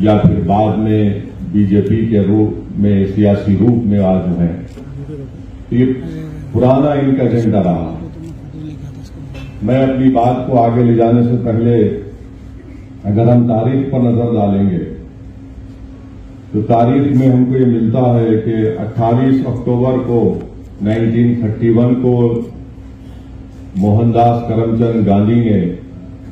या फिर बाद में बीजेपी के रूप में, सियासी रूप में आज जो है, ये पुराना इनका एजेंडा रहा। मैं अपनी बात को आगे ले जाने से पहले अगर हम तारीख पर नजर डालेंगे तो तारीख में हमको ये मिलता है कि 28 अक्टूबर को 1931 को मोहनदास करमचंद गांधी ने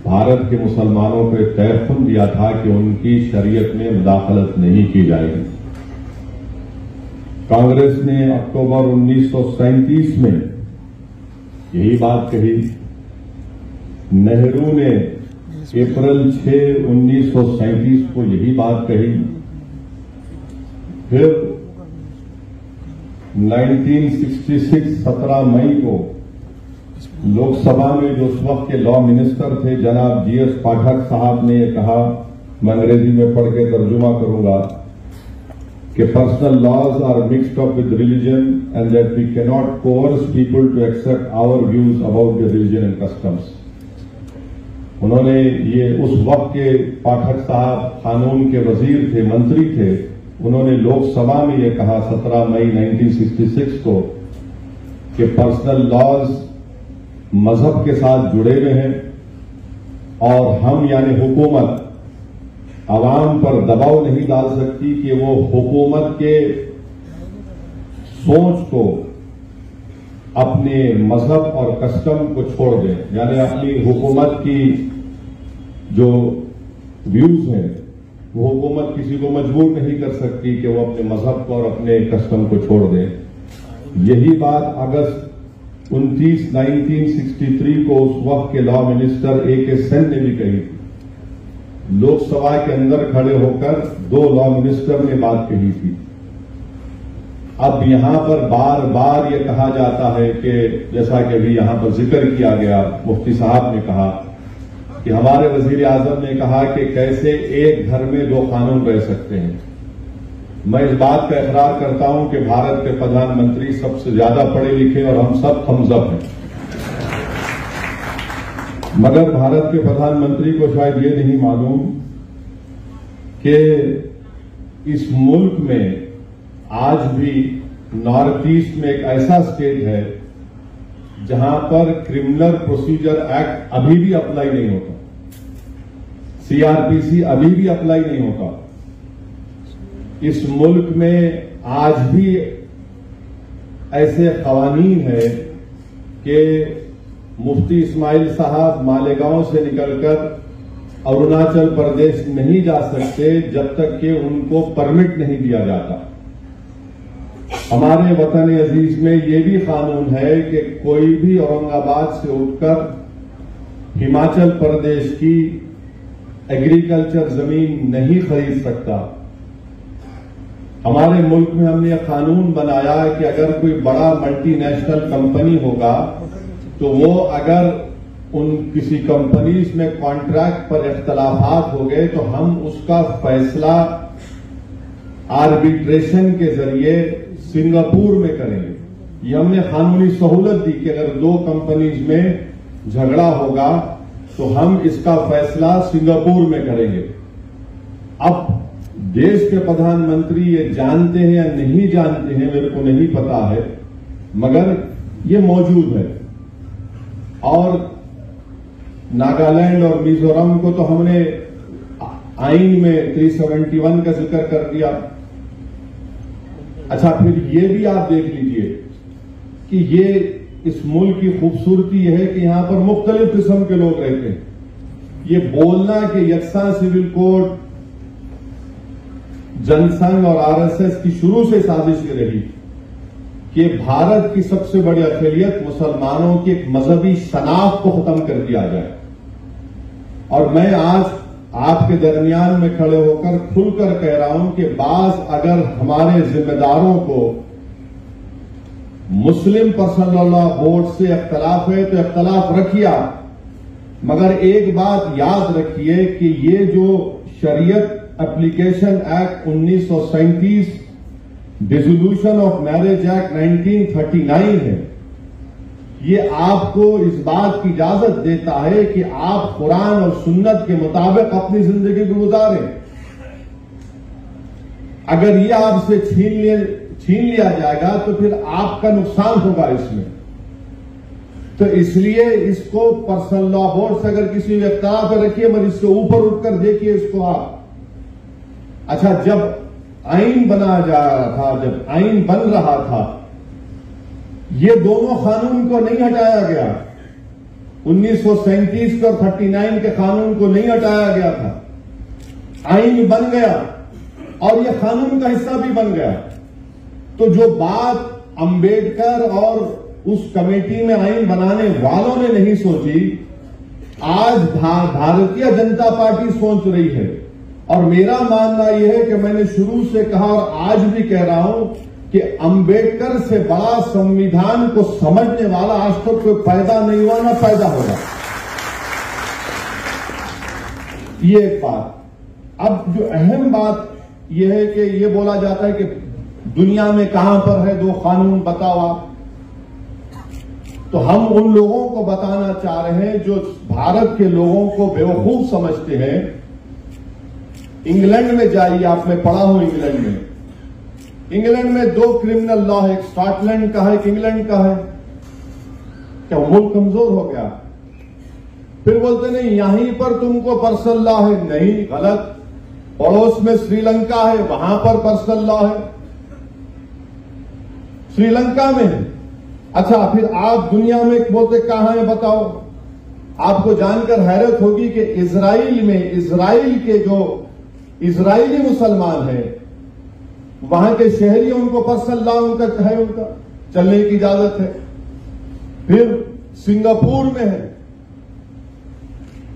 भारत के मुसलमानों पर तयफुन दिया था कि उनकी शरीयत में मुदाखलत नहीं की जाएगी। कांग्रेस ने अक्टूबर 1937 में यही बात कही। नेहरू ने अप्रैल 6, 1937 को यही बात कही। फिर 1966 17 मई को लोकसभा में जो उस वक्त के लॉ मिनिस्टर थे जनाब जीएस पाठक साहब ने ये कहा, मैं अंग्रेजी में पढ़ के तर्जुमा करूंगा, कि personal laws are mixed up with religion and that we can not coerce people to accept our views about the religion and customs. उन्होंने ये उस वक्त के पाठक साहब कानून के वजीर थे, मंत्री थे, उन्होंने लोकसभा में ये कहा 17 मई 1966 को कि पर्सनल लॉज मजहब के साथ जुड़े हुए हैं और हम यानी हुकूमत आवाम पर दबाव नहीं डाल सकती कि वो हुकूमत के सोच को, अपने मजहब और कस्टम को छोड़ दें, यानी अपनी हुकूमत की जो व्यूज हैं वो हुकूमत किसी को मजबूर नहीं कर सकती कि वो अपने मजहब को और अपने कस्टम को छोड़ दें। यही बात अगस्त 29, 1963 को उस वक्त के लॉ मिनिस्टर ए.के. सेन ने भी कही थी। लोकसभा के अंदर खड़े होकर 2 लॉ मिनिस्टर ने बात कही थी। अब यहां पर बार बार ये कहा जाता है कि जैसा कि अभी यहां पर जिक्र किया गया, मुफ्ती साहब ने कहा कि हमारे वजीर आजम ने कहा कि कैसे एक घर में 2 कानून रह सकते हैं। मैं इस बात का इकरार करता हूं कि भारत के प्रधानमंत्री सबसे ज्यादा पढ़े लिखे और हम सब थम्सअप हैं, मगर भारत के प्रधानमंत्री को शायद ये नहीं मालूम कि इस मुल्क में आज भी नॉर्थ ईस्ट में एक ऐसा स्टेट है जहां पर क्रिमिनल प्रोसीजर एक्ट अभी भी अप्लाई नहीं होता, सीआरपीसी अभी भी अप्लाई नहीं होता। इस मुल्क में आज भी ऐसे कवानीन है कि मुफ्ती इस्माइल साहब मालेगांव से निकलकर अरुणाचल प्रदेश नहीं जा सकते जब तक कि उनको परमिट नहीं दिया जाता। हमारे वतन अजीज में ये भी कानून है कि कोई भी औरंगाबाद से उठकर हिमाचल प्रदेश की एग्रीकल्चर जमीन नहीं खरीद सकता। हमारे मुल्क में हमने यह कानून बनाया कि अगर कोई बड़ा मल्टीनेशनल कंपनी होगा तो वो अगर उन किसी कंपनीज में कॉन्ट्रैक्ट पर इख्तलाफात हो गए तो हम उसका फैसला आर्बिट्रेशन के जरिए सिंगापुर में करेंगे। ये हमने कानूनी सहूलत दी कि अगर 2 कंपनीज में झगड़ा होगा तो हम इसका फैसला सिंगापुर में करेंगे। अब देश के प्रधानमंत्री ये जानते हैं या नहीं जानते हैं मेरे को नहीं पता है, मगर ये मौजूद है। और नागालैंड और मिजोरम को तो हमने आईन में 371 का जिक्र कर दिया। अच्छा, फिर ये भी आप देख लीजिए कि ये इस मुल्क की खूबसूरती है कि यहां पर मुख्तलिफ किस्म के लोग रहते हैं। ये बोलना कि यकसा सिविल कोड जनसंघ और आरएसएस की शुरू से साजिश ये रही कि भारत की सबसे बड़ी अक़लियत मुसलमानों की एक मजहबी शनाख्त को खत्म कर दिया जाए। और मैं आज आपके दरमियान में खड़े होकर खुलकर कह रहा हूं कि बाज अगर हमारे जिम्मेदारों को मुस्लिम पर्सनल लॉ बोर्ड से इख्तलाफ है तो इख्तलाफ रखिए, मगर एक बात याद रखिए कि ये जो शरीयत application act 1937, dissolution of marriage act 1939 है, ये आपको इस बात की इजाजत देता है कि आप कुरान और सुन्नत के मुताबिक अपनी जिंदगी को गुजारें। अगर ये आपसे छीन लिया जाएगा तो फिर आपका नुकसान होगा इसमें। तो इसलिए इसको पर्सनल लॉ बोर्ड से अगर किसी व्यक्ता पर रखिए, मगर इसके ऊपर उठकर देखिए इसको आप। अच्छा, जब आईन बनाया जा रहा था, जब आईन बन रहा था, ये दोनों कानून को नहीं हटाया गया। 1937 के और 39 के कानून को नहीं हटाया गया था। आईन बन गया और ये कानून का हिस्सा भी बन गया। तो जो बात अंबेडकर और उस कमेटी में आईन बनाने वालों ने नहीं सोची, आज भारतीय जनता पार्टी सोच रही है। और मेरा मानना यह है कि मैंने शुरू से कहा और आज भी कह रहा हूं कि अंबेडकर से बड़ा संविधान को समझने वाला आज तक कोई पैदा नहीं हुआ, ना पैदा होगा। ये एक बात। अब जो अहम बात यह है कि ये बोला जाता है कि दुनिया में कहां पर है दो कानून, बताओ आप। तो हम उन लोगों को बताना चाह रहे हैं जो भारत के लोगों को बेवकूफ समझते हैं। इंग्लैंड में जाइए, आपने पढ़ा हो इंग्लैंड में। इंग्लैंड में दो क्रिमिनल लॉ है, एक स्कॉटलैंड का है, एक इंग्लैंड का है। क्या मुल्क कमजोर हो गया? फिर बोलते नहीं यहीं पर तुमको पर्सनल लॉ है। नहीं, गलत। पड़ोस में श्रीलंका है, वहां पर पर्सनल लॉ है, श्रीलंका में है। अच्छा, फिर आप दुनिया में बोलते कहां है बताओ। आपको जानकर हैरत होगी कि इजराइल में, इजराइल के जो इजरायली मुसलमान हैं, वहां के शहरी, उनको पर्सनल लॉ उनका है, उनका चलने की इजाजत है। फिर सिंगापुर में है।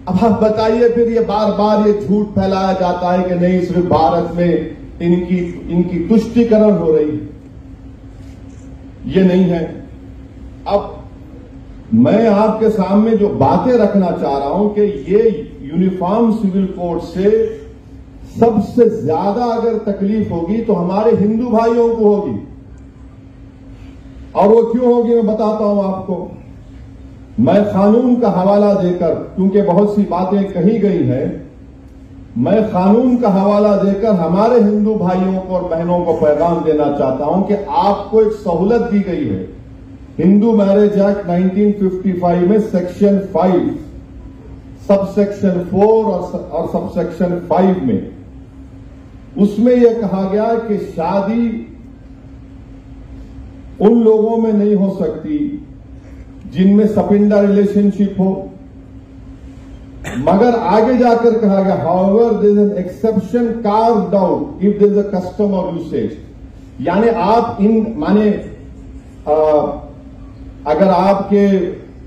अब आप बताइए, फिर ये बार बार ये झूठ फैलाया जाता है कि नहीं सिर्फ भारत में इनकी तुष्टीकरण हो रही है। ये नहीं है। अब मैं आपके सामने जो बातें रखना चाह रहा हूं कि ये यूनिफॉर्म सिविल कोड से सबसे ज्यादा अगर तकलीफ होगी तो हमारे हिंदू भाइयों को होगी। और वो क्यों होगी मैं बताता हूं आपको। मैं कानून का हवाला देकर, क्योंकि बहुत सी बातें कही गई हैं, मैं कानून का हवाला देकर हमारे हिंदू भाइयों को और बहनों को पैगाम देना चाहता हूं कि आपको एक सहूलत दी गई है। हिंदू मैरिज एक्ट 1955 में सेक्शन 5, सबसेक्शन 4 और सबसेक्शन 5 में, उसमें यह कहा गया कि शादी उन लोगों में नहीं हो सकती जिनमें सपिंडा रिलेशनशिप हो। मगर आगे जाकर कहा गया, however there is an exception carved out if there is a custom or usage. यानी आप माने अगर आपके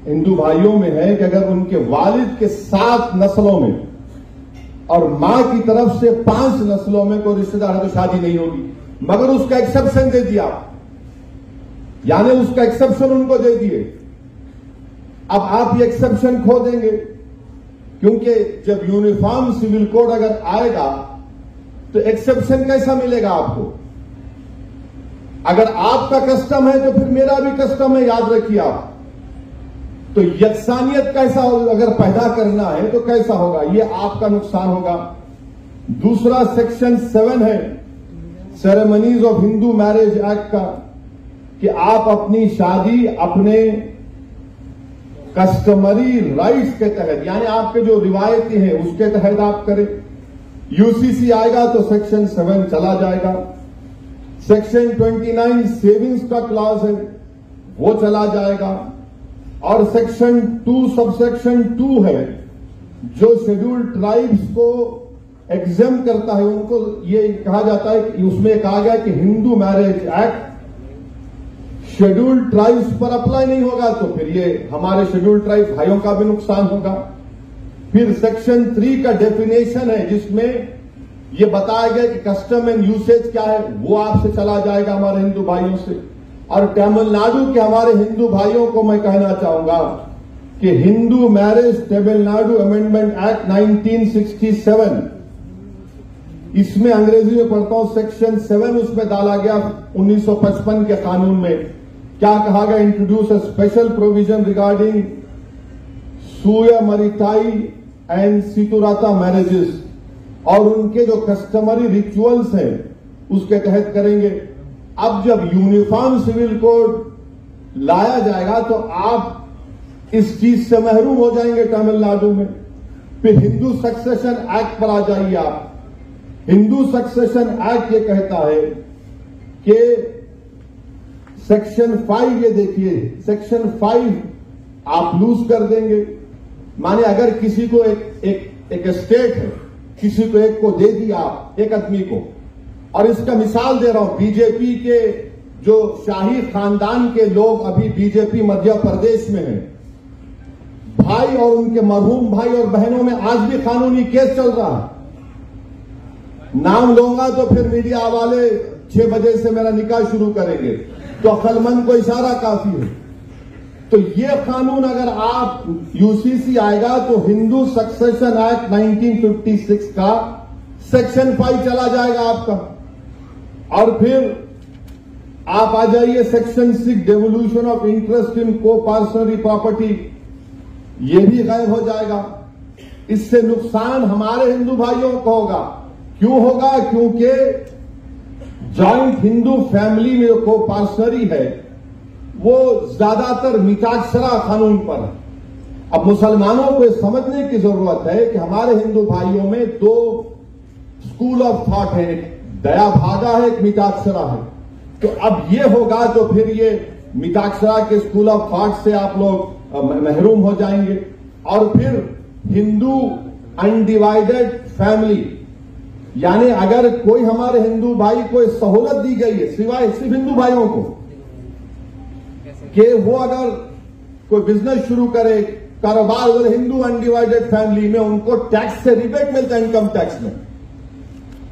हिंदू भाइयों में है कि अगर उनके वालिद के 7 नस्लों में और मां की तरफ से 5 नस्लों में कोई रिश्तेदार है तो शादी नहीं होगी। मगर उसका एक्सेप्शन दे दिया, यानी उसका एक्सेप्शन उनको दे दिए। अब आप ये एक्सेप्शन खो देंगे, क्योंकि जब यूनिफॉर्म सिविल कोड अगर आएगा तो एक्सेप्शन कैसा मिलेगा आपको? अगर आपका कस्टम है तो फिर मेरा भी कस्टम है, याद रखिए आप। तो यकसानियत कैसा होगा? अगर पैदा करना है तो कैसा होगा? ये आपका नुकसान होगा। दूसरा सेक्शन 7 है ceremonies of Hindu marriage act का, कि आप अपनी शादी अपने कस्टमरी राइट्स के तहत, यानी आपके जो रिवायतें हैं उसके तहत आप करें। यूसीसी आएगा तो सेक्शन 7 चला जाएगा। सेक्शन 29 सेविंग्स का क्लॉज है, वो चला जाएगा। और सेक्शन 2 सबसेक्शन 2 है जो शेड्यूल्ड ट्राइब्स को एग्जाम करता है। उनको ये कहा जाता है कि उसमें कहा गया कि Hindu marriage act scheduled tribes पर अप्लाई नहीं होगा, तो फिर ये हमारे शेड्यूल्ड ट्राइब भाइयों का भी नुकसान होगा। फिर सेक्शन 3 का डेफिनेशन है जिसमें ये बताया गया कि कस्टम एंड यूसेज क्या है, वो आपसे चला जाएगा हमारे हिंदू भाइयों से। और तमिलनाडु के हमारे हिंदू भाइयों को मैं कहना चाहूंगा कि Hindu marriage Tamil Nadu amendment act 1967, इसमें अंग्रेजी में पढ़ता हूं, सेक्शन 7 उसमें डाला गया 1955 के कानून में। क्या कहा गया? Introduce a special provision regarding सूया मरिताई एंड सितुराता मैरिजेस, और उनके जो कस्टमरी रिचुअल्स हैं उसके तहत करेंगे। अब जब यूनिफॉर्म सिविल कोड लाया जाएगा तो आप इस चीज से महरूम हो जाएंगे तमिलनाडु में। फिर हिंदू सक्सेशन एक्ट पर आ जाइए आप। हिंदू सक्सेशन एक्ट ये कहता है कि सेक्शन 5, ये देखिए सेक्शन 5 आप लूज कर देंगे। माने अगर किसी को एक स्टेट है, किसी को एक को दे दिया आप, एक आदमी को, और इसका मिसाल दे रहा हूं, बीजेपी के जो शाही खानदान के लोग अभी बीजेपी मध्य प्रदेश में हैं, भाई और उनके मरहूम भाई और बहनों में आज भी कानूनी केस चल रहा है। नाम लूंगा तो फिर मीडिया वाले 6 बजे से मेरा निकाह शुरू करेंगे, तो अक्लमंद को इशारा काफी है। तो ये कानून अगर आप यूसीसी आएगा तो हिंदू सक्सेशन एक्ट 1956 का सेक्शन 5 चला जाएगा आपका। और फिर आप आ जाइए section 6 devolution of interest in को पर्सनरी प्रॉपर्टी, ये भी गायब हो जाएगा। इससे नुकसान हमारे हिंदू भाइयों को होगा। क्यों होगा? क्योंकि जॉइंट हिंदू फैमिली में को पर्सनरी है वो ज्यादातर मिताक्षरा कानून पर है। अब मुसलमानों को समझने की जरूरत है कि हमारे हिंदू भाइयों में 2 स्कूल ऑफ थॉट है, एक दया भागा है, एक मिताक्षरा है। तो अब ये होगा तो फिर ये मिताक्षरा के स्कूल ऑफ थॉट से आप लोग महरूम हो जाएंगे। और फिर हिंदू अनडिवाइडेड फैमिली, यानी अगर कोई हमारे हिंदू भाई को सहूलत दी गई है सिवाय सिर्फ हिंदू भाइयों को कि वो अगर कोई बिजनेस शुरू करे, कारोबार, अगर हिंदू अनडिवाइडेड फैमिली में उनको टैक्स से रिबेट मिलता है इनकम टैक्स में।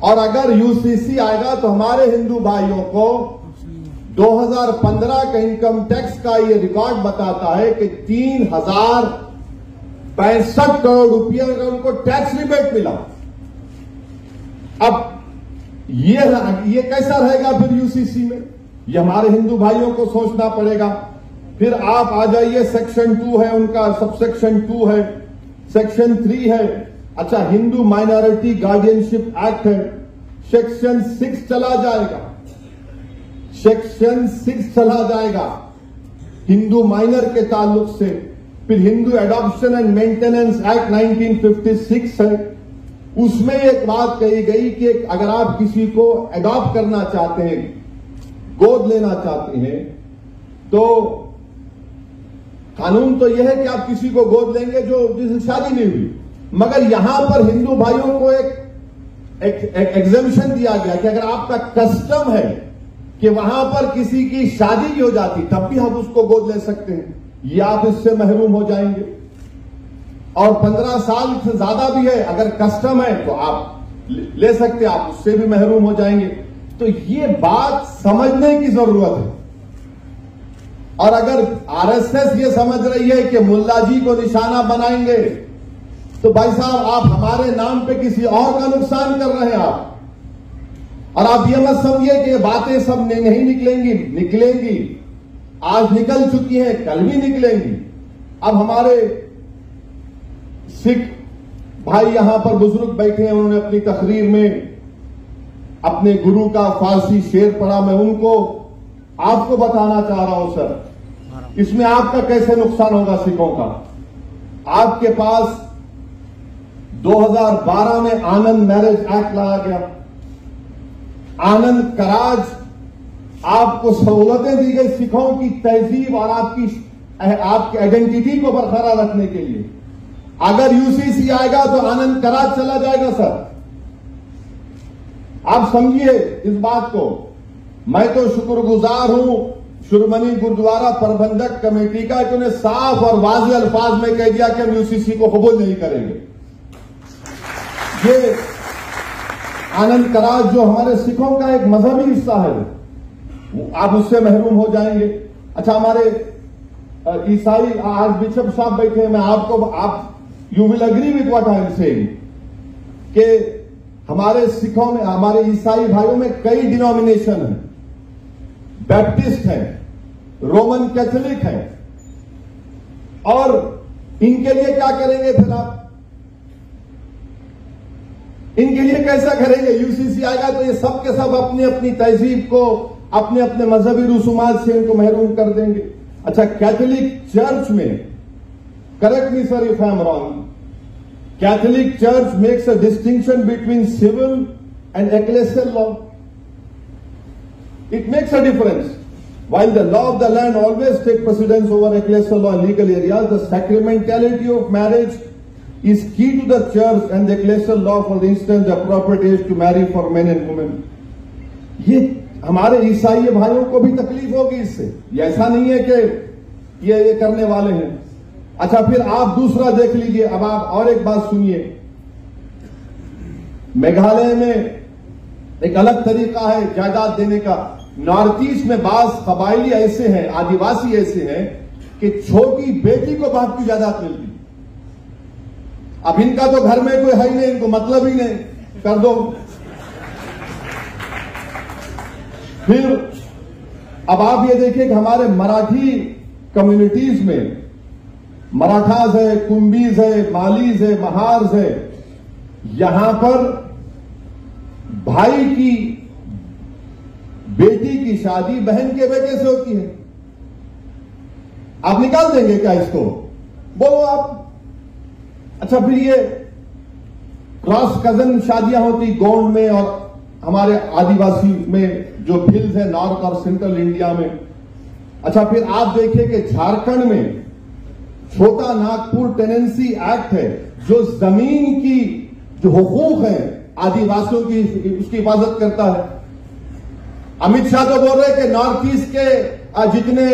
और अगर यूसीसी आएगा तो हमारे हिंदू भाइयों को 2015 का इनकम टैक्स का ये रिकॉर्ड बताता है कि 3065 करोड़ रुपया अगर उनको टैक्स रिबेट मिला। अब ये कैसा रहेगा फिर यूसीसी में? ये हमारे हिंदू भाइयों को सोचना पड़ेगा। फिर आप आ जाइए सेक्शन 2 है उनका, सबसेक्शन 2 है, सेक्शन 3 है। अच्छा, हिंदू माइनॉरिटी गार्डियनशिप एक्ट है, सेक्शन 6 चला जाएगा। सेक्शन 6 चला जाएगा हिंदू माइनर के ताल्लुक से। फिर Hindu adoption and maintenance act 1956 है, उसमें एक बात कही गई कि अगर आप किसी को एडॉप्ट करना चाहते हैं, गोद लेना चाहते हैं, तो कानून तो यह है कि आप किसी को गोद लेंगे जो जिससे शादी नहीं हुई। मगर यहां पर हिंदू भाइयों को एक एग्जेम्पशन दिया गया कि अगर आपका कस्टम है कि वहां पर किसी की शादी भी हो जाती तब भी हम उसको गोद ले सकते हैं, ये आप इससे महरूम हो जाएंगे। और 15 साल से ज्यादा भी है, अगर कस्टम है तो आप ले सकते हैं, आप उससे भी महरूम हो जाएंगे। तो ये बात समझने की जरूरत है। और अगर आरएसएस ये समझ रही है कि मुल्ला जी को निशाना बनाएंगे तो भाई साहब आप हमारे नाम पे किसी और का नुकसान कर रहे हैं आप। और आप ये मत समझिए कि ये बातें सब नहीं निकलेंगी। आज निकल चुकी हैं, कल भी निकलेंगी। अब हमारे सिख भाई यहां पर बुजुर्ग बैठे हैं, उन्होंने अपनी तकरीर में अपने गुरु का फारसी शेर पढ़ा। मैं उनको आपको बताना चाह रहा हूं सर, इसमें आपका कैसे नुकसान होगा सिखों का। आपके पास 2012 में आनंद मैरिज एक्ट लाया गया। आनंद कराज, आपको सहूलतें दी गई सिखों की तहजीब और आपकी आइडेंटिटी को बरकरार रखने के लिए। अगर यूसीसी आएगा तो आनंद कराज चला जाएगा सर। आप समझिए इस बात को। मैं तो शुक्रगुजार हूं शिरोमणि गुरुद्वारा प्रबंधक कमेटी का कि उन्हें साफ और वाज़ेह अल्फाज में कह दिया कि हम यूसीसी को कबूल नहीं करेंगे। ये आनंद कराज जो हमारे सिखों का एक मजहबी हिस्सा है, आप उससे महरूम हो जाएंगे। अच्छा, हमारे ईसाई आज बिशप साहब बैठे हैं, मैं आप you will agree with what I am saying कि हमारे सिखों में, हमारे ईसाई भाइयों में कई डिनोमिनेशन है। बैप्टिस्ट है, रोमन कैथोलिक है, और इनके लिए क्या करेंगे फिर आप? इनके लिए कैसा करेंगे? यूसीसी आएगा तो ये सब के सब अपनी अपनी तहजीब को, अपने अपने मजहबी रसूमात से इनको महरूम कर देंगे। अच्छा, कैथोलिक चर्च में, correct me sir if I am wrong, Catholic church makes a distinction between civil and ecclesial law. It makes a difference. While the law of the land always takes precedence over ecclesial law in legal areas, the sacramentality of marriage is key to the church and the ecclesial law. For instance, the appropriate age to marry for men and women. ये हमारे ईसाई भाइयों को भी तकलीफ होगी इससे, ये ऐसा नहीं है कि ये करने वाले हैं. अच्छा, फिर आप दूसरा देख लीजिए. अब आप और एक बात सुनिए. मेघालय में एक अलग तरीका है जायदाद देने का. नॉर्थ ईस्ट में बास कबायली ऐसे हैं, आदिवासी ऐसे हैं कि छोटी बेटी को बाप की जायदाद मिलती. अब इनका तो घर में कोई है ही नहीं, इनको मतलब ही नहीं, कर दो. फिर अब आप ये देखिए कि हमारे मराठी कम्युनिटीज में मराठास है, कुंभीज है, मालीज है, महार्स है. यहां पर भाई की बेटी की शादी बहन के बेटे से होती है. आप निकाल देंगे क्या इसको? बोलो आप. अच्छा, फिर ये क्रॉस कजन शादियां होती गोंड में और हमारे आदिवासी में जो हिल्स है नॉर्थ और सेंट्रल इंडिया में. अच्छा, फिर आप देखिए कि झारखंड में छोटा नागपुर टेनेंसी एक्ट है जो जमीन की जो हुकूक है आदिवासियों की उसकी हिफाजत करता है. अमित शाह तो बोल रहे हैं कि नॉर्थ ईस्ट के जितने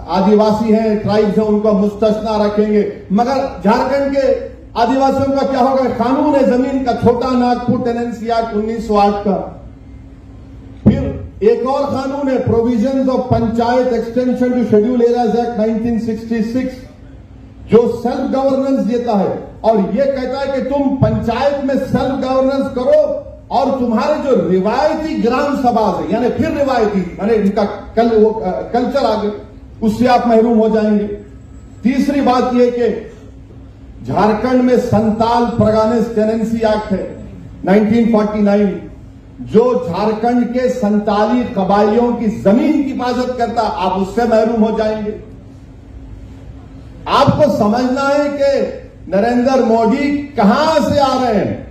आदिवासी हैं, ट्राइब्स हैं, उनको मुस्तस्ना रखेंगे, मगर झारखंड के आदिवासियों का क्या होगा? कानून है जमीन का, छोटा नागपुर टेनेंसी एक्ट 1908 का. फिर एक और कानून है provisions of panchayat extension to scheduled areas act 1966 जो सेल्फ गवर्नेंस देता है और ये कहता है कि तुम पंचायत में सेल्फ गवर्नेंस करो और तुम्हारे जो रिवायती ग्राम सभा है, यानी फिर रिवायती, यानी इनका कल्चर आगे, उससे आप महरूम हो जाएंगे. तीसरी बात यह कि झारखंड में संताल प्रगानेस टेनेंसी एक्ट है 1949 जो झारखंड के संताली कबायलियों की जमीन की हिफाजत करता, आप उससे महरूम हो जाएंगे. आपको समझना है कि नरेंद्र मोदी कहां से आ रहे हैं.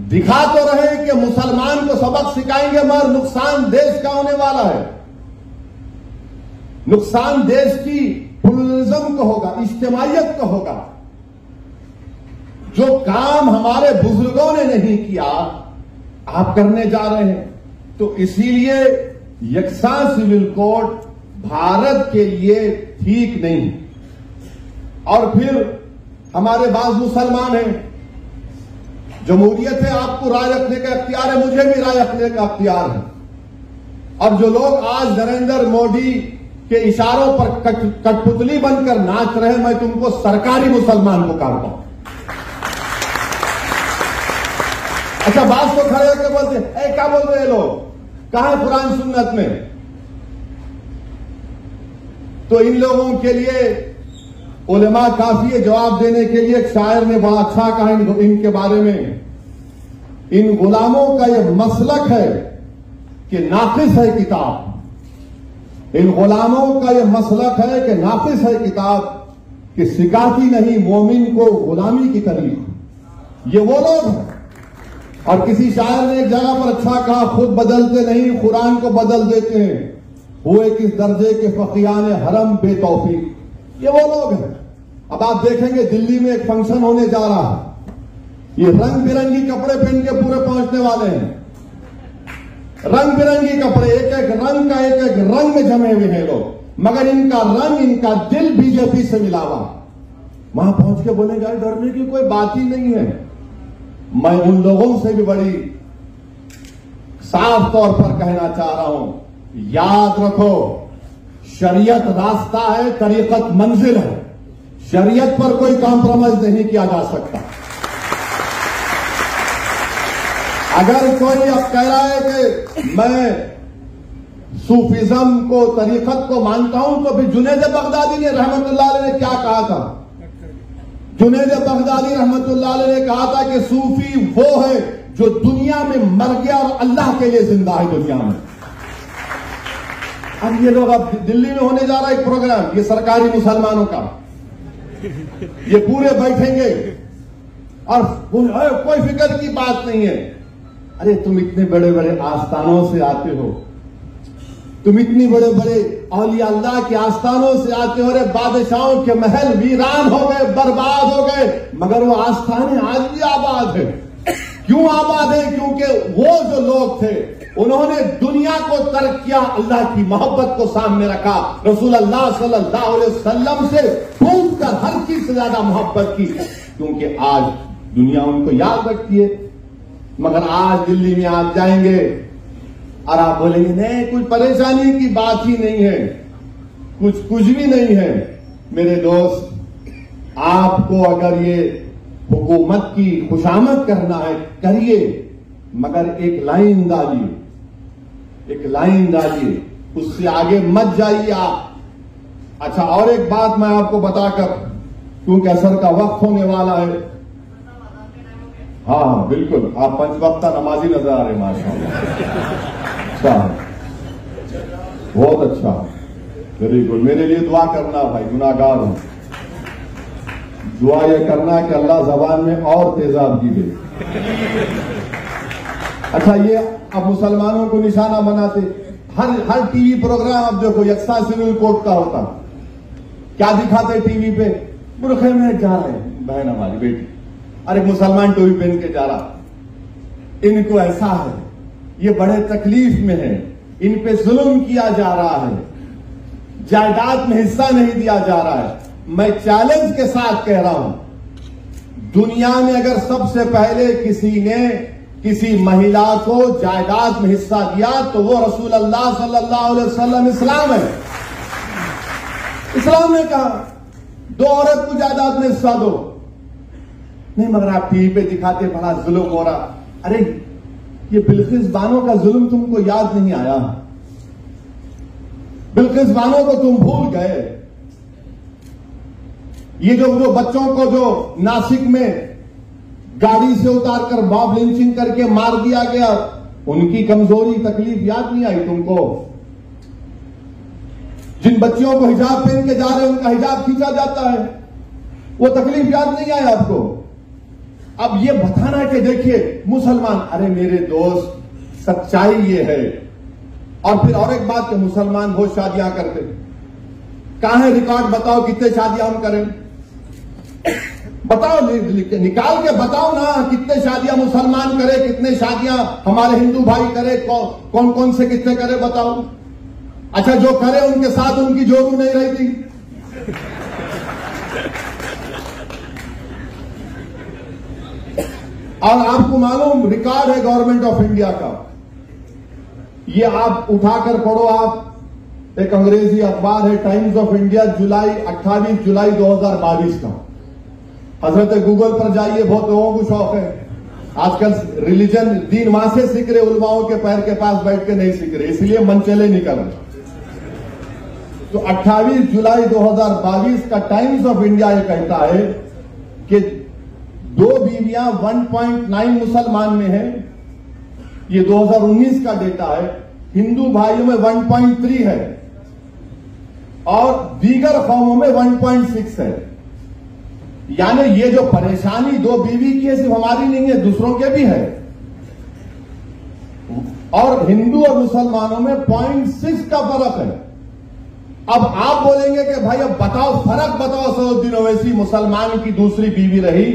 दिखा तो रहे कि मुसलमान को सबक सिखाएंगे, मगर नुकसान देश का होने वाला है. नुकसान देश की प्लुरलिज्म को होगा, इज्तिमाइयत को होगा. जो काम हमारे बुजुर्गों ने नहीं किया आप करने जा रहे हैं. तो इसीलिए यकसा सिविल कोड भारत के लिए ठीक नहीं. और फिर हमारे बाज मुसलमान हैं. जमहूरियत है, आपको राय रखने का अख्तियार है, मुझे भी राय रखने का अख्तियार है. और जो लोग आज नरेंद्र मोदी के इशारों पर कठपुतली बनकर नाच रहे, मैं तुमको सरकारी मुसलमान पुकारता हूं. अच्छा, बात तो खड़े होकर बोलते क्या बोल रहे हैं लोग, कहां है कुरान सुन्नत में? तो इन लोगों के लिए उलेमा काफी है जवाब देने के लिए. एक शायर ने बड़ा अच्छा कहा इनके बारे में. इन गुलामों का यह मसलक है कि नाकिस है किताब. इन गुलामों का यह मसलक है कि नाकिस है किताब कि सिखाती नहीं मोमिन को गुलामी की तरीक. ये वो लोग हैं. और किसी शायर ने एक जगह पर अच्छा कहा, खुद बदलते नहीं कुरान को बदल देते हैं, हुए किस दर्जे के फकीयान हरम बेतौफीक. ये वो लोग हैं. अब आप देखेंगे दिल्ली में एक फंक्शन होने जा रहा है. ये रंग बिरंगी कपड़े पहन के पूरे पहुंचने वाले हैं. रंग बिरंगी कपड़े, एक एक रंग का एक एक रंग में जमे हुए हैं लोग, मगर इनका रंग, इनका दिल बीजेपी से मिला हुआ. वहां पहुंच के बोलेंगे डरने की कोई बात ही नहीं है. मैं उन लोगों से भी बड़ी साफ तौर पर कहना चाह रहा हूं, याद रखो शरीयत रास्ता है, तरीकत मंजिल है. शरीयत पर कोई कॉम्प्रोमाइज नहीं किया जा सकता. अगर कोई अब कह रहा है कि मैं सूफिज्म को, तरीकत को मानता हूं, तो फिर जुनैद बगदादी ने रहमतुल्लाह अलैह ने क्या कहा था? जुनैद बगदादी रहमतुल्लाह अलैह ने कहा था कि सूफी वो है जो दुनिया में मर गया और अल्लाह के लिए जिंदा है दुनिया में। अब ये लोग, अब दिल्ली में होने जा रहा है एक प्रोग्राम, ये सरकारी मुसलमानों का, ये पूरे बैठेंगे और कोई फिक्र की बात नहीं है। अरे तुम इतने बड़े बड़े आस्थानों से आते हो, तुम इतनी बड़े बड़े औलिया अल्लाह के आस्थानों से आते हो, अरे बादशाहों के महल वीरान हो गए, बर्बाद हो गए, मगर वो आस्थानें आज भी आबाद है। क्यों आबाद है? क्योंकि वो जो लोग थे उन्होंने दुनिया को तर्क किया, अल्लाह की मोहब्बत को सामने रखा, रसूल अल्लाह सल्लल्लाहु अलैहि वसल्लम से पूछकर हर चीज से ज्यादा मोहब्बत की, क्योंकि आज दुनिया उनको याद रखती है। मगर आज दिल्ली में आप जाएंगे और आप बोलेंगे नहीं, कुछ परेशानी की बात ही नहीं है, कुछ भी नहीं है। मेरे दोस्त, आपको अगर ये हुकूमत की खुशामद करना है करिए, मगर एक लाइन डालिए, एक लाइन डालिए, उससे आगे मत जाइए आप। अच्छा, और एक बात मैं आपको बताकर, क्योंकि असर का वक्त होने वाला है। हाँ बिल्कुल, आप पंचवक्ता नमाजी नजर आ रहे हैं माशाअल्लाह। अच्छा, बहुत अच्छा, वेरी गुड। मेरे लिए दुआ करना भाई, गुनाहगार हूं। दुआ यह करना कि अल्लाह जबान में और तेजाबगी दे। अच्छा, ये अब मुसलमानों को निशाना बनाते, हर टीवी प्रोग्राम अब देखो यकसा सिविल कोड का होता, क्या दिखाते टीवी पे? बुरखे में जा रहे हैं बहन हमारी बेटी, अरे मुसलमान टोपी पहन के जा रहा। इनको ऐसा है, ये बड़े तकलीफ में है, इन पे जुल्म किया जा रहा है, जायदाद में हिस्सा नहीं दिया जा रहा है। मैं चैलेंज के साथ कह रहा हूं, दुनिया में अगर सबसे पहले किसी ने किसी महिला को जायदाद में हिस्सा दिया तो वो रसूल अल्लाह सल्लल्लाहु अलैहि वसल्लम इस्लाम है। इस्लाम ने कहा दो औरत को जायदाद में हिस्सा दो। नहीं, मगर आप टीवी पे दिखाते बड़ा जुल्म हो रहा। अरे ये बिल्किस बानो का जुल्म तुमको याद नहीं आया? बिल्किस बानो को तुम भूल गए? ये जो बच्चों को जो नासिक में गाड़ी से उतारकर मॉब लिंचिंग करके मार दिया गया, उनकी कमजोरी तकलीफ याद नहीं आई तुमको? जिन बच्चियों को हिजाब पहन के जा रहे हैं उनका हिजाब खींचा जाता है, वो तकलीफ याद नहीं आई आपको? अब ये बताना कि देखिए मुसलमान, अरे मेरे दोस्त, सच्चाई ये है। और फिर और एक बात कि मुसलमान बहुत शादियां करते, कहां है रिकॉर्ड? बताओ कितने शादियां हम करें, बताओ, निकाल के बताओ ना, कितने शादियां मुसलमान करे, कितने शादियां हमारे हिंदू भाई करे, कौन कौन से कितने करे, बताओ। अच्छा, जो करे उनके साथ उनकी जोरू नहीं रहती। और आपको मालूम रिकॉर्ड है गवर्नमेंट ऑफ इंडिया का, ये आप उठाकर पढ़ो। आप एक अंग्रेजी अखबार है टाइम्स ऑफ इंडिया, 28 जुलाई 2022 का। हजरत गूगल पर जाइए, बहुत लोगों को शौक है आजकल रिलीजन, दीन वहां से सीख रहे, उलमाओं के पैर के पास बैठ के नहीं सीख रहे, इसलिए मनचले निकल रहे। तो 28 जुलाई 2022 का टाइम्स ऑफ इंडिया ये कहता है कि 2 बीवियां 1.9 मुसलमान में है, ये 2019 का डेटा है। हिंदू भाइयों में 1.3 है और दीगर कौमों में 1.6 है। यानी ये जो परेशानी 2 बीवी की है, सिर्फ हमारी नहीं है, दूसरों के भी है। और हिंदू और मुसलमानों में 0.6 का फर्क है। अब आप बोलेंगे कि भाई अब बताओ, फर्क बताओ। 100 दिन ओवैसी मुसलमान की दूसरी बीवी रही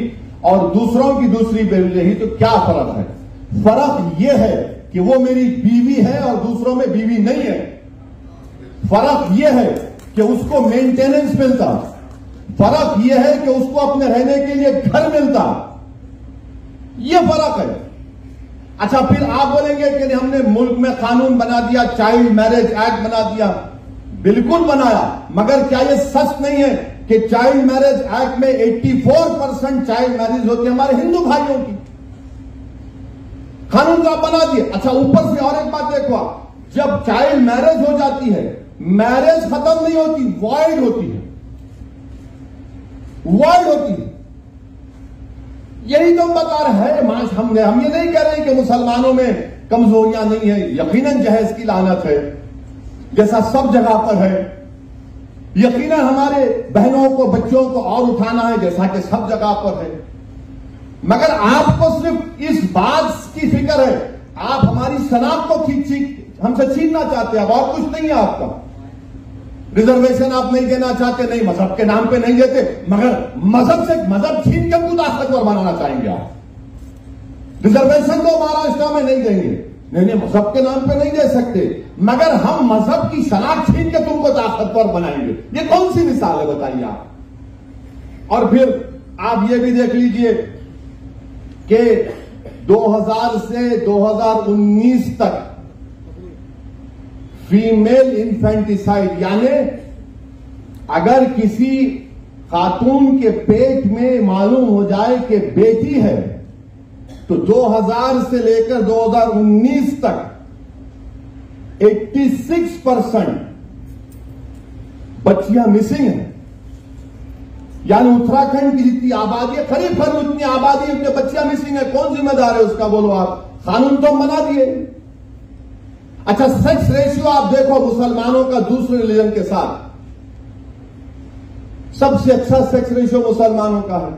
और दूसरों की दूसरी बीवी रही, तो क्या फर्क है? फर्क यह है कि वो मेरी बीवी है और दूसरों में बीवी नहीं है। फर्क यह है कि उसको मेंटेनेंस मिलता, फर्क यह है कि उसको अपने रहने के लिए घर मिलता, यह फर्क है। अच्छा, फिर आप बोलेंगे कि हमने मुल्क में कानून बना दिया, चाइल्ड मैरिज एक्ट बना दिया। बिल्कुल बनाया, मगर क्या यह सच नहीं है कि चाइल्ड मैरिज एक्ट में 84% चाइल्ड मैरिज होती है हमारे हिंदू भाइयों की? कानून तो आप बना दिए। अच्छा, ऊपर से और एक बात देखो, जब चाइल्ड मैरिज हो जाती है, मैरिज खत्म नहीं होती, वॉइड होती है, वॉइड होती है। यही तो हम बता रहे हैं। हम ये नहीं कह रहे कि मुसलमानों में कमजोरियां नहीं है, यकीनन जहेज की लानत है जैसा सब जगह पर है, यकीनन हमारे बहनों को बच्चों को और उठाना है जैसा कि सब जगह पर है, मगर आपको सिर्फ इस बात की फिक्र है, आप हमारी शनाख्त को हमसे छीनना चाहते हैं। अब और कुछ नहीं है आपका। रिजर्वेशन आप नहीं देना चाहते, नहीं मजहब के नाम पे नहीं देते, मगर मजहब से मजहब छीन के खुद ताकतवर बनाना चाहेंगे आप। रिजर्वेशन तो महाराष्ट्र में नहीं देंगे, नहीं मजहब के नाम पे नहीं दे सकते, मगर हम मजहब की शनाख्त छीन के तुमको ताकतवर बनाएंगे। ये कौन सी मिसाल है बताइए आप। और फिर आप ये भी देख लीजिए कि 2000 से 2019 तक फीमेल इन्फेंटिसाइड, यानी अगर किसी खातून के पेट में मालूम हो जाए कि बेटी है तो 2000 से लेकर 2019 तक 86% बच्चियां मिसिंग हैं। यानी उत्तराखंड की जितनी आबादी है, करीब उतनी आबादी है, उतनी बच्चियां मिसिंग है। कौन जिम्मेदार है उसका बोलो आप? कानून तो बना दिए। अच्छा, सेक्स रेशियो आप देखो मुसलमानों का दूसरे रिलीजन के साथ सबसे अच्छा सेक्स रेशियो मुसलमानों का है।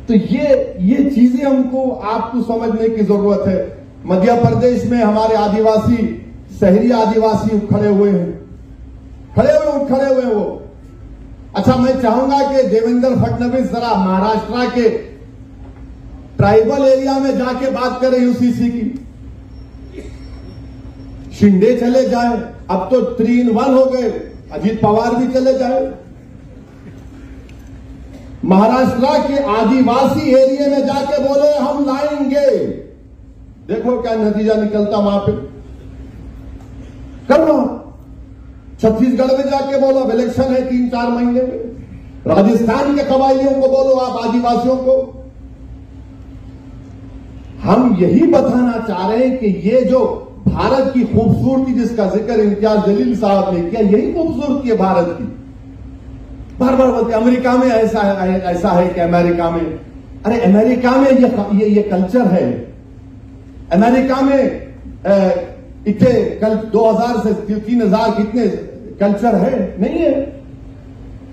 तो ये चीजें हमको आपको समझने की जरूरत है। मध्य प्रदेश में हमारे आदिवासी, शहरी आदिवासी खड़े हुए वो। अच्छा, मैं चाहूंगा कि देवेंद्र फडणवीस जरा महाराष्ट्र के ट्राइबल एरिया में जाके बात करें यूसीसी की। शिंदे चले जाए, अब तो 3 in 1 हो गए, अजीत पवार भी चले जाए। महाराष्ट्र के आदिवासी एरिया में जाके बोले हम लाएंगे, देखो क्या नतीजा निकलता वहां पे। कर लो। छत्तीसगढ़ में जाके बोलो, इलेक्शन है 3-4 महीने में। राजस्थान के कबायलियों को बोलो, आप आदिवासियों को। हम यही बताना चाह रहे हैं कि ये जो भारत की खूबसूरती जिसका जिक्र इम्तियाज जलील साहब ने किया, यही खूबसूरती है भारत की। बार बार बोलते अमेरिका में ऐसा है कि अमेरिका में, अरे अमेरिका में ये कल्चर है। अमेरिका में इतने कल 2000 से 3000 कितने कल्चर है? नहीं है।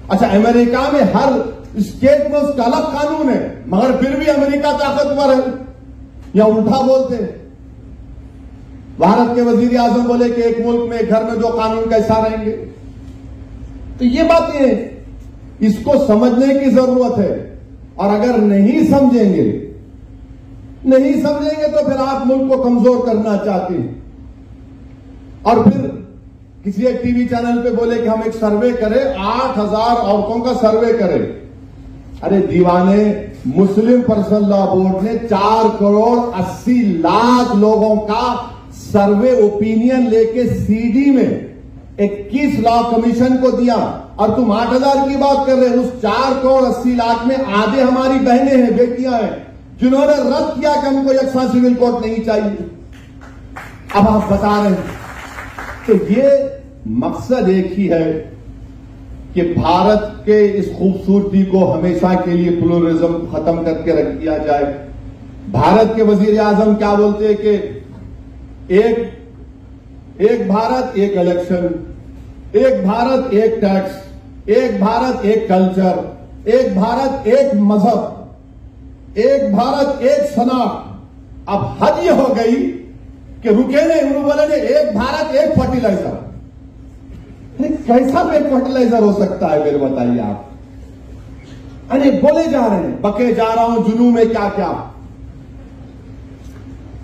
अच्छा, अमेरिका में हर स्टेट में उसका अलग कानून है, मगर फिर भी अमेरिका ताकतवर है। या उल्टा बोलते हैं, भारत के वजीर आजम बोले कि एक मुल्क में एक घर में 2 कानून कैसा रहेंगे। तो ये बातें इसको समझने की जरूरत है। और अगर नहीं समझेंगे तो फिर आप मुल्क को कमजोर करना चाहते हैं। और फिर किसी एक टीवी चैनल पे बोले कि हम एक सर्वे करें, 8000 औरतों का सर्वे करें। अरे दीवाने, मुस्लिम पर्सनल लॉ बोर्ड ने 4,80,00,000 लोगों का सर्वे ओपिनियन लेके सीडी में 21 लॉ कमीशन को दिया, और तुम 8000 की बात कर रहे हो। उस 4,80,00,000 में आधे हमारी बहनें हैं, बेटियां हैं, जिन्होंने रद्द किया कि हमको यकसा सिविल कोड नहीं चाहिए। अब आप बता रहे हैं। तो ये मकसद एक ही है कि भारत के इस खूबसूरती को हमेशा के लिए प्लुरलिज्म खत्म करके रख दिया जाए। भारत के वजीर आजम क्या बोलते हैं कि एक भारत एक इलेक्शन, एक भारत एक टैक्स, एक भारत एक कल्चर, एक भारत एक मजहब, एक भारत एक शनाख्त। अब हद ये हो गई कि रुके नहीं, उन्होंने बोले एक भारत एक फर्टिलाइजर। कैसा एक फर्टिलाइजर हो सकता है मेरे बताइए आप? अरे बोले जा रहे हैं, बके जा रहा हूं जुनू में क्या क्या,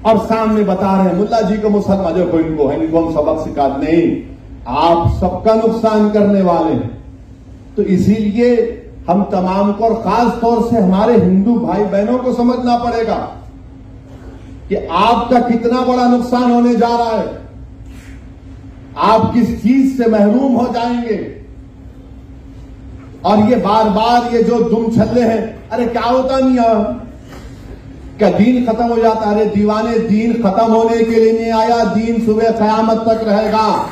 और सामने बता रहे हैं मुल्ला जी को मुसलमान देखो इनको हम सबक सिखा नहीं, आप सबका नुकसान करने वाले हैं। तो इसीलिए हम तमाम को, और खास तौर से हमारे हिंदू भाई बहनों को समझना पड़ेगा कि आपका कितना बड़ा नुकसान होने जा रहा है। आप किस चीज से महरूम हो जाएंगे। और ये बार बार ये जो दुम छल्ले हैं, अरे क्या होता नहीं है, क्या दीन खत्म हो जाता? अरे दीवाने, दीन खत्म होने के लिए नहीं आया, दीन सुबह कयामत तक रहेगा।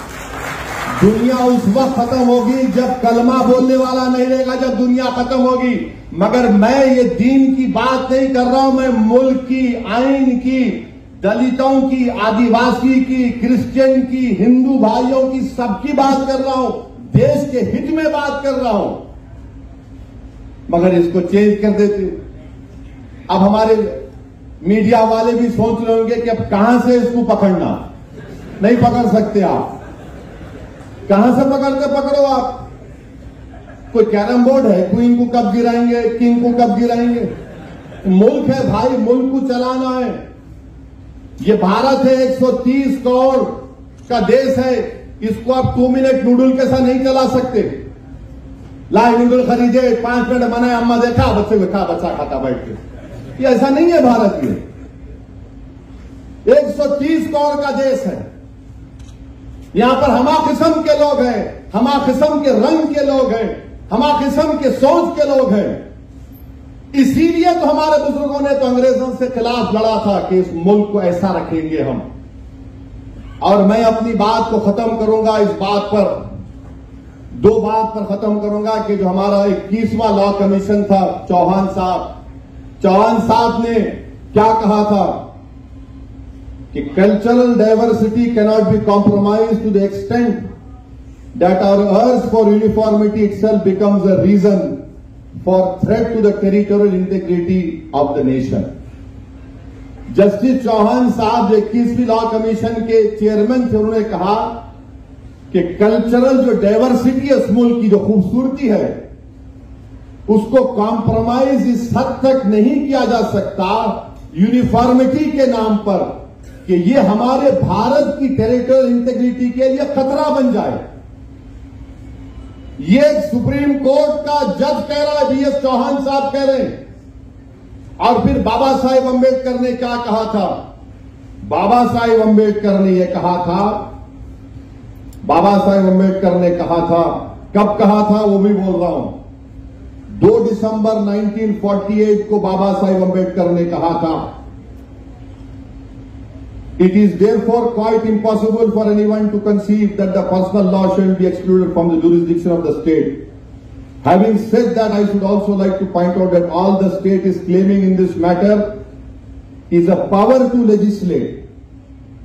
दुनिया उस वक्त खत्म होगी जब कलमा बोलने वाला नहीं रहेगा, जब दुनिया खत्म होगी। मगर मैं ये दीन की बात नहीं कर रहा हूं, मैं मुल्क की, आइन की, दलितों की, आदिवासी की, क्रिश्चियन की, हिंदू भाइयों की, सबकी बात कर रहा हूं, देश के हित में बात कर रहा हूं। मगर इसको चेंज कर देते। अब हमारे मीडिया वाले भी सोच रहे होंगे कि अब कहां से इसको पकड़ना। नहीं पकड़ सकते आप। कहां से पकड़ते पकड़ो आप। कोई कैरम बोर्ड है, क्वीन को कब गिराएंगे, किंग को कब गिराएंगे। मुल्क है भाई, मुल्क को चलाना है। ये भारत है, 130 करोड़ का देश है। इसको आप 2 मिनट नूडल के साथ नहीं चला सकते। लाए नूडल खरीदे, 5 मिनट बनाए, अम्मा देखा, बच्चे को खा, बच्चा खाता बैठ के। ये ऐसा नहीं है भारत में। 130 करोड़ का देश है। यहां पर हमा किस्म के लोग हैं, हमा किस्म के रंग के लोग हैं, हमा किस्म के सोच के लोग हैं। इसीलिए तो हमारे बुजुर्गों ने तो अंग्रेजों से खिलाफ लड़ा था कि इस मुल्क को ऐसा रखेंगे हम। और मैं अपनी बात को खत्म करूंगा इस बात पर, 2 बात पर खत्म करूंगा कि जो हमारा 21वां लॉ कमीशन था, चौहान साहब ने क्या कहा था कि cultural diversity cannot be compromise to the extent that our urge for uniformity itself becomes a reason for threat to the territorial integrity of the nation. Justice Chauhan साहब जो 21वीं लॉ कमीशन के चेयरमैन थे, उन्होंने कहा कि कल्चरल जो diversity है, उस मुल्क की जो खूबसूरती है, उसको कॉम्प्रोमाइज इस हद तक नहीं किया जा सकता यूनिफॉर्मिटी के नाम पर कि ये हमारे भारत की टेरिटोरियल इंटीग्रिटी के लिए खतरा बन जाए। ये सुप्रीम कोर्ट का जज कह रहा है, बीएस चौहान साहब कह रहे हैं। और फिर बाबा साहेब अंबेडकर ने क्या कहा था? बाबा साहेब अंबेडकर ने यह कहा था, बाबा साहेब अंबेडकर ने कहा था, कब कहा था वो भी बोल रहा हूं, 2 दिसंबर 1948 को बाबा साहेब अंबेडकर ने कहा था, It is therefore quite impossible for anyone to conceive that the personal law shall be excluded from the jurisdiction of the state. Having said that, I should also like to point out that all the state is claiming in this matter is a power to legislate.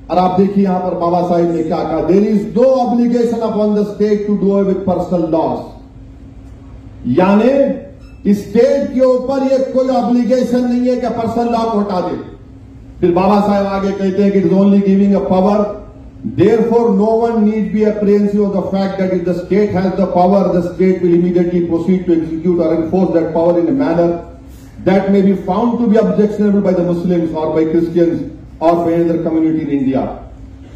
और आप देखिए यहां पर बाबा साहिब ने क्या कहा, There is no obligation upon the state to do away with personal laws. यानी state के ऊपर ये कोई ऑब्लिगेशन नहीं है कि पर्सनल लॉ को हटा दे। फिर बाबा साहब आगे कहते हैं कि it is only giving a power, therefore no one need be apprehensive of the fact that if the state has the power, the state will immediately proceed to execute or enforce that power in a manner that may be found to be objectionable by the Muslims or by Christians or by other community in India.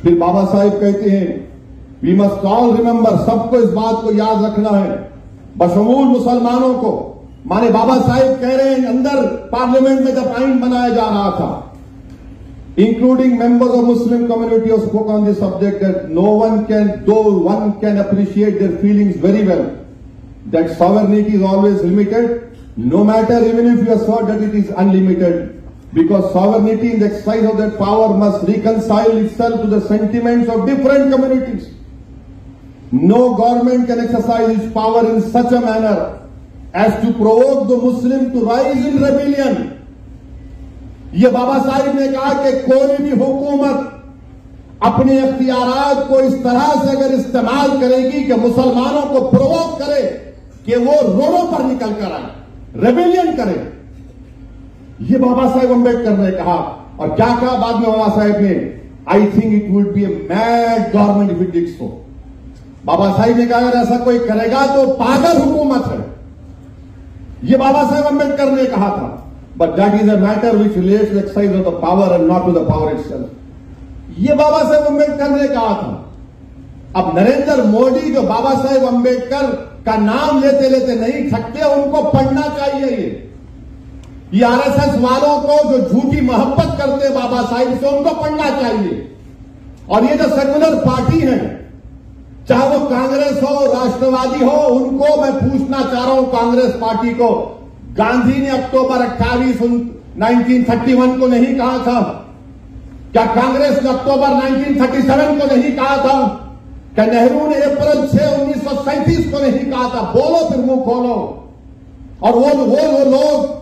फिर बाबा साहब कहते हैं, we must all remember, सबको इस बात को याद रखना है, बशमूल मुसलमानों को। माने बाबा साहब कह रहे हैं, अंदर पार्लियामेंट में जब आइन बनाया जा रहा था, including members of Muslim community have spoken on this subject, that no one can, though one can appreciate their feelings very well, that sovereignty is always limited, no matter even if you assert that it is unlimited, because sovereignty in the exercise of that power must reconcile itself to the sentiments of different communities. No government can exercise its power in such a manner as to provoke the Muslim to rise in rebellion. ये बाबा साहिब ने कहा कि कोई भी हुकूमत अपने अख्तियारात को इस तरह से अगर इस्तेमाल करेगी कि मुसलमानों को प्रोवोक करे कि वो रोडों पर निकल कर आए, रेबेलियन करे। ये बाबा साहेब अंबेडकर ने कहा। और क्या कहा बाद में बाबा साहेब ने? I think it would be a mad government if it did so. Baba Sahib ने कहा अगर ऐसा कोई करेगा तो पागल हुकूमत है। ये बाबा साहेब अंबेडकर ने कहा था। But that is a matter which relates to the exercise of the power and not to the power itself. ये बाबा साहेब अंबेडकर ने कहा था। अब नरेंद्र मोदी जो बाबा साहेब अंबेडकर का नाम लेते लेते नहीं थकते, उनको पढ़ना चाहिए। ये आरएसएस वालों को जो झूठी मोहब्बत करते बाबा साहिब से, उनको पढ़ना चाहिए। और ये जो सेकुलर पार्टी है, चाहे वो कांग्रेस हो, राष्ट्रवादी हो, उनको मैं पूछना चाह रहा हूं, कांग्रेस पार्टी को, गांधी ने अक्टूबर 28, 1931 को नहीं कहा था? क्या कांग्रेस ने अक्टूबर 1937 को नहीं कहा था क्या नेहरू ने अप्रैल 6, 1937 को नहीं कहा था बोलो फिर मुंह खोलो? और वो लोग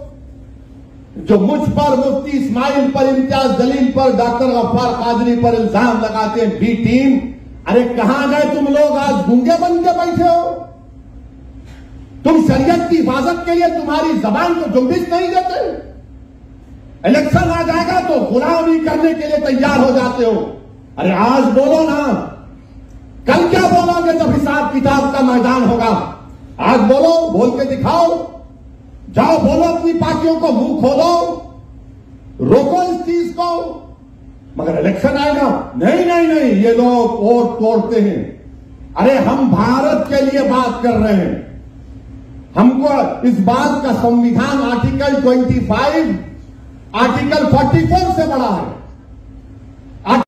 जो मुझ पर, मुफ्ती इस्माइल पर, इम्तियाज जलील पर, डॉक्टर गफ्फार कादरी पर इल्जाम लगाते हैं, बी टीम, अरे कहां गए तुम लोग? आज गूंगे बन के बैठे हो। तुम शरीयत की हिफाजत के लिए तुम्हारी जबान को जुम्बिश नहीं देते। इलेक्शन आ जाएगा तो गुलामी करने के लिए तैयार हो जाते हो। अरे आज बोलो ना, कल क्या बोलोगे जब हिसाब किताब का मैदान होगा? आज बोलो, बोल के दिखाओ, जाओ बोलो अपनी पार्टियों को, मुंह खोलो, रोको इस चीज को। मगर इलेक्शन आएगा, नहीं नहीं नहीं, ये लोग वोट तोड़ते हैं। अरे हम भारत के लिए बात कर रहे हैं। हमको इस बात का संविधान आर्टिकल 25, आर्टिकल 44 से बड़ा है।